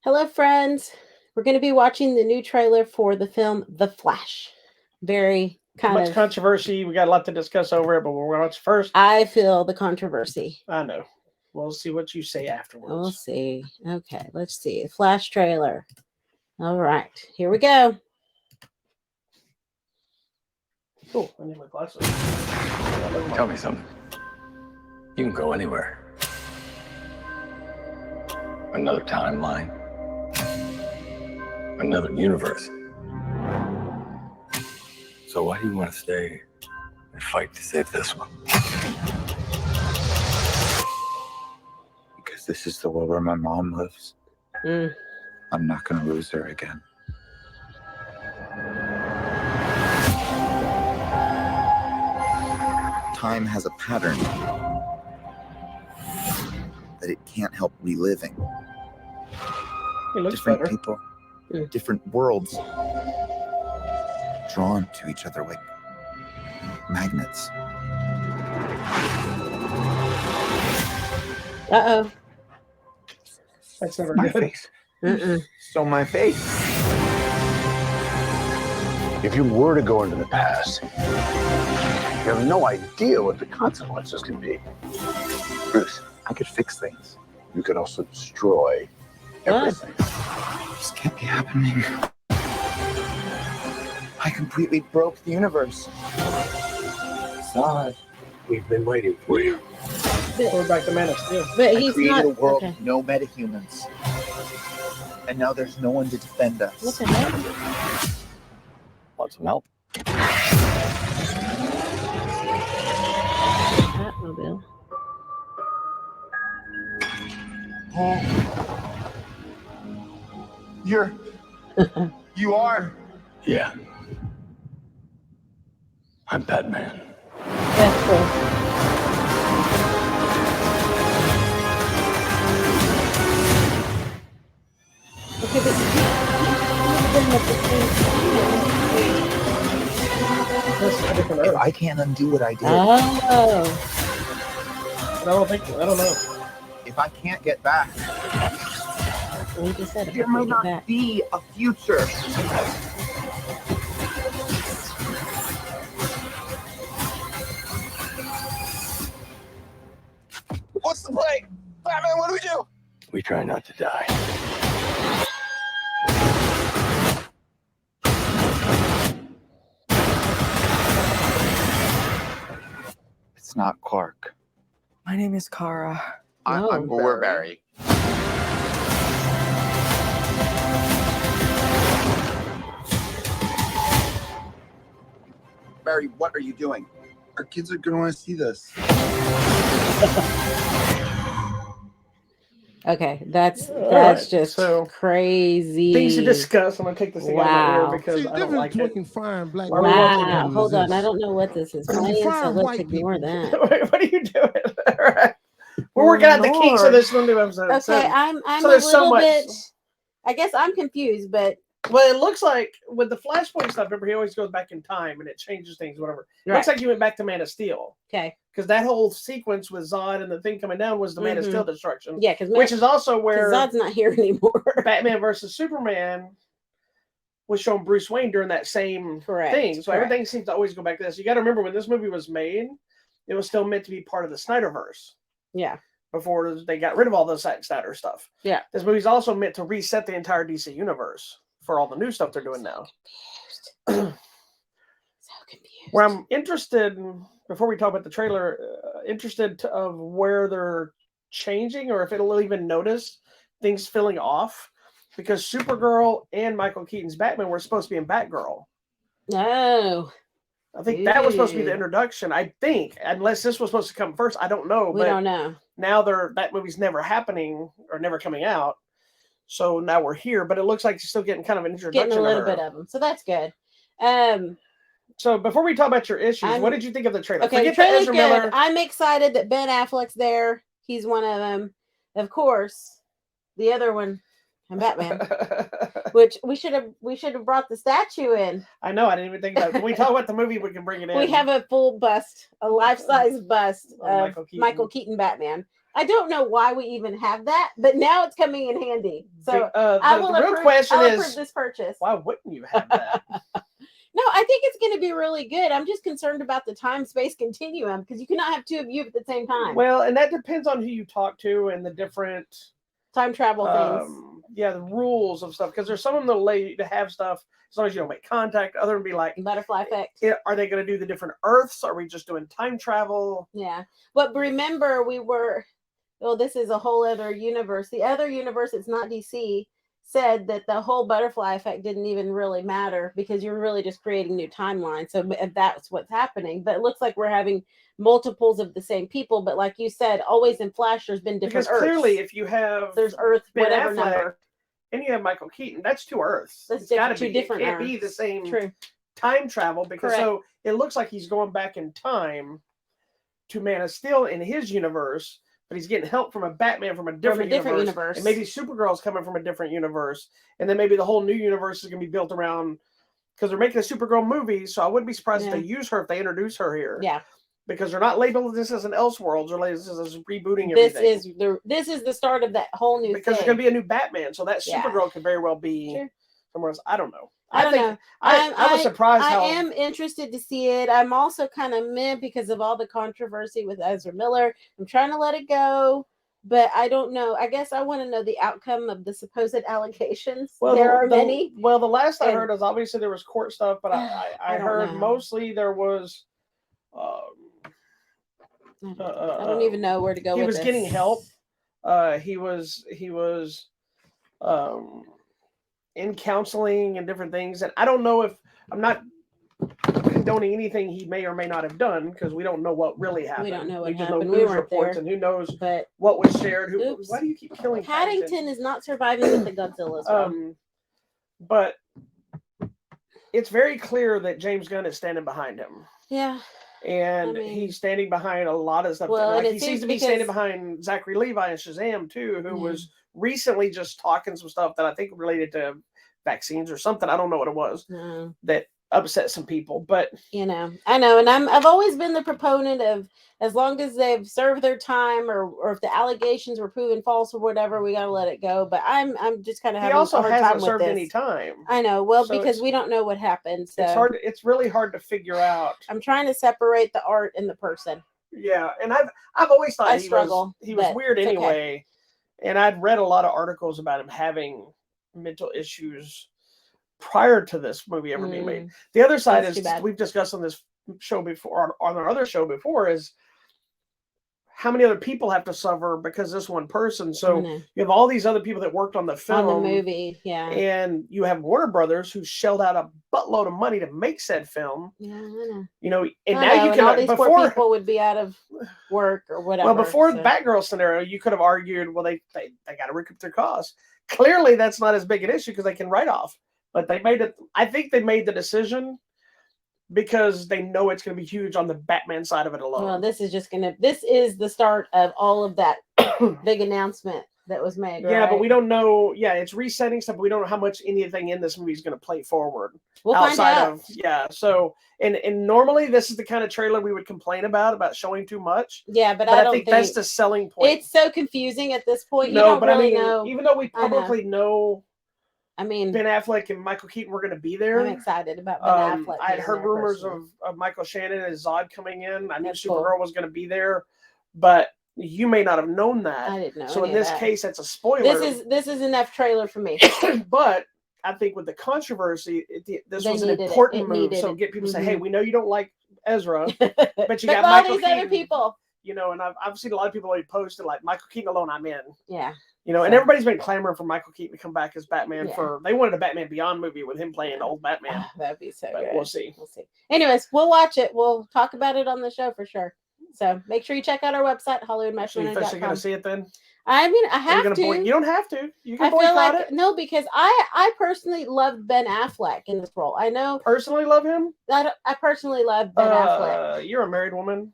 Hello, friends. We're going to be watching the new trailer for the film The Flash. Very kind Much of. controversy. We got a lot to discuss over it, but we're going to watch first. I feel the controversy. I know. We'll see what you say afterwards. We'll see. Okay, let's see. Flash trailer. All right, here we go. Cool. I need my glasses. Tell me something. You can go anywhere. Another timeline. Another universe. So why do you want to stay and fight to save this one? Because this is the world where my mom lives. I'm not going to lose her again. Time has a pattern that it can't help reliving. It looks Different better. people, different worlds, drawn to each other like magnets. Uh-oh. That's never My good. face. So my face. If you were to go into the past, you have no idea what the consequences can be. Bruce, I could fix things. You could also destroy everything. This can't be happening. I completely broke the universe. Zod, we've been waiting for you. We're back to Man of Steel. But I he's created not. a world Okay. with no metahumans. And now there's no one to defend What us. the heck? Want some help? Batmobile. You are. Yeah. I'm Batman. That's cool. Okay, but them at the same time. That's a different If Earth. I can't undo what I did, Oh. I don't know. if I can't get back, We just said if there I might could get not back. be a future. What's the play? Batman, what do we do? We try not to die. It's not Clark. My name is Kara. No. I'm Barry. Barry, what are you doing? Our kids are going to want to see this. Okay, that's Alright, just so, crazy. Things to discuss. I'm going to take this thing out of my Wow. ear because I don't like it. between fire and black Why are we watching Wow, it? hold on. I don't know what this is playing, Fire so let's white ignore people. that. Wait, what are you doing? All right. We're working out the kinks of Lord. this one new episode. Okay, So, I'm so a there's so little much. bit. I guess I'm confused, but Well, it looks like with the Flashpoint stuff, remember he always goes back in time and it changes things, whatever. It looks like you went back to Man of Steel. okay, Because that whole sequence with Zod and the thing coming down was the Man of Steel destruction. yeah, because Which is also where Zod's not here anymore. Batman versus Superman was showing Bruce Wayne during that same Correct, thing. So correct. everything seems to always go back to this. You got to remember when this movie was made, it was still meant to be part of the Snyderverse Yeah, before they got rid of all the Zack Snyder stuff. Yeah. This movie's also meant to reset the entire DC universe for all the new stuff they're doing now. so confused. Where I'm interested, before we talk about the trailer, of where they're changing or if it'll even notice things filling off. Because Supergirl and Michael Keaton's Batman were supposed to be in Batgirl. No, I think that was supposed to be the Ew. introduction. I think, unless this was supposed to come first, I don't know. we but don't know. now that movie's never happening or never coming out. So now we're here, but it looks like you're still getting kind of an introduction. Getting a little to her. bit of them, so that's good. So before we talk about your issues, I'm- what did you think of the trailer? Okay, the Forget the trailer's Ezra good. Miller. I'm excited that Ben Affleck's there. He's one of them. Of course, the other one, and Batman, which we should have brought the statue in. I know. I didn't even think about it. When we talk about the movie, we can bring it in. We have a full bust, a life-size bust Oh, of Michael Keaton Batman. I don't know why we even have that, but now it's coming in handy. So the real approve, question I'll is, approve this purchase. why wouldn't you have that? No, I think it's going to be really good. I'm just concerned about the time-space continuum because you cannot have two of you at the same time. Well, and that depends on who you talk to and the different time travel things. Yeah, the rules of stuff. Because there's some of them that allow you to have stuff as long as you don't make contact. Other would be like butterfly effect. Are they going to do the different Earths? Are we just doing time travel? Yeah, but remember, this is a whole other universe. The other universe, it's not DC, said that the whole butterfly effect didn't even really matter because you're really just creating new timelines. So that's what's happening. But it looks like we're having multiples of the same people. But like you said, always in Flash, there's been different Because clearly, Earths. if you have there's Earth Ben whatever Affleck, number, and you have Michael Keaton, that's two Earths. That's it's got to two be. different It can't Earths. be the same True. time travel because Correct. so it looks like he's going back in time to Man of Steel in his universe. But he's getting help from a Batman from a different universe. And maybe Supergirl's coming from a different universe. And then maybe the whole new universe is going to be built around because they're making a Supergirl movie. So I wouldn't be surprised if they use her if they introduce her here. Yeah. Because they're not labeling this as an Elseworlds or this is rebooting everything. This is the start of that whole new because there's going to be a new Batman. So that Supergirl could very well be somewhere else. I don't know. I don't know. I was surprised I am interested to see it. I'm also kind of meh because of all the controversy with Ezra Miller. I'm trying to let it go, but I don't know. I guess I want to know the outcome of the supposed allegations. Well, there are many. Well, the last I heard is obviously there was court stuff, but I heard mostly there was. I don't even know where to go. He with was getting help. He was in counseling and different things, and I don't know if I'm not condoning anything he may or may not have done because we don't know what really happened. We don't know what we just happened. know news weren't reports, there. and who knows but what was shared. Why do you keep killing Paddington? Is not surviving with the Godzilla. Well. But it's very clear that James Gunn is standing behind him. Yeah. And he's standing behind a lot of stuff. Well, like he seems to be standing behind Zachary Levi and Shazam too, who was recently just talking some stuff that I think related to vaccines or something. I don't know what it was that upset some people, but I know, and I've always been the proponent of as long as they've served their time, or if the allegations were proven false or whatever, we gotta let it go. But I'm just kind of having a hard time with served this. any time. I know, well, so because we don't know what happened. So it's hard. It's really hard to figure out. I'm trying to separate the art and the person. Yeah, and I've always thought he was weird anyway. Okay. And I'd read a lot of articles about him having mental issues prior to this movie ever being made. The other side is we've discussed on this show before, on our other show before, is how many other people have to suffer because this one person. So you have all these other people that worked on the film, on the movie, and you have Warner Brothers who shelled out a buttload of money to make said film. Yeah, I And know. now you can all these poor people would be out of work or whatever. Well, before the Batgirl scenario, you could have argued, well, they got to recoup their costs. Clearly, that's not as big an issue because they can write off. But they made it. I think they made the decision because they know it's going to be huge on the Batman side of it alone. Well, this is the start of all of that big announcement that was made. Yeah, but we don't know. Yeah, it's resetting stuff, but we don't know how much anything in this movie is going to play forward. We'll find out. So and normally this is the kind of trailer we would complain about showing too much. Yeah, but I don't think that's the selling point. It's so confusing at this point. You don't really know. Even though we publicly know. I mean, Ben Affleck and Michael Keaton were going to be there. I'm excited about Ben Affleck. I had heard rumors of Michael Shannon as Zod coming in. I knew Supergirl was going to be there, but you may not have known that. I didn't know. So in this case, that's a spoiler. This is enough trailer for me. But I think with the controversy, this was an important move. So get people to say, "Hey, we know you don't like Ezra, but you got Michael Keaton." Other people. And I've seen a lot of people already posted like Michael Keaton alone. I'm in. Yeah. And everybody's been clamoring for Michael Keaton to come back as Batman. They wanted a Batman Beyond movie with him playing old Batman. That'd be so good. We'll see. Anyways, we'll watch it. We'll talk about it on the show for sure. So make sure you check out our website, HollywoodMatrimony.com. So you're officially going to see it then? I mean, I have to. You don't have to. You can I feel like it. No, because I personally loved Ben Affleck in this role. I know. Personally love him? I personally love Ben Affleck. You're a married woman.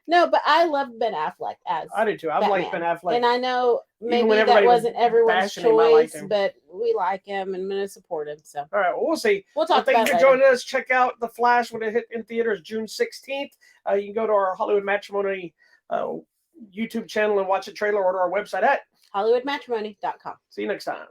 No, but I loved Ben Affleck as I do too. I've liked Ben Affleck. And I know maybe that wasn't everyone's choice, but we like him and I'm going to support him. So all right, well, we'll see. We'll talk about it. Thank you for joining us. Check out The Flash when it hit in theaters June 16th. You can go to our Hollywood Matrimony YouTube channel and watch a trailer, or to our website at HollywoodMatrimony.com. See you next time.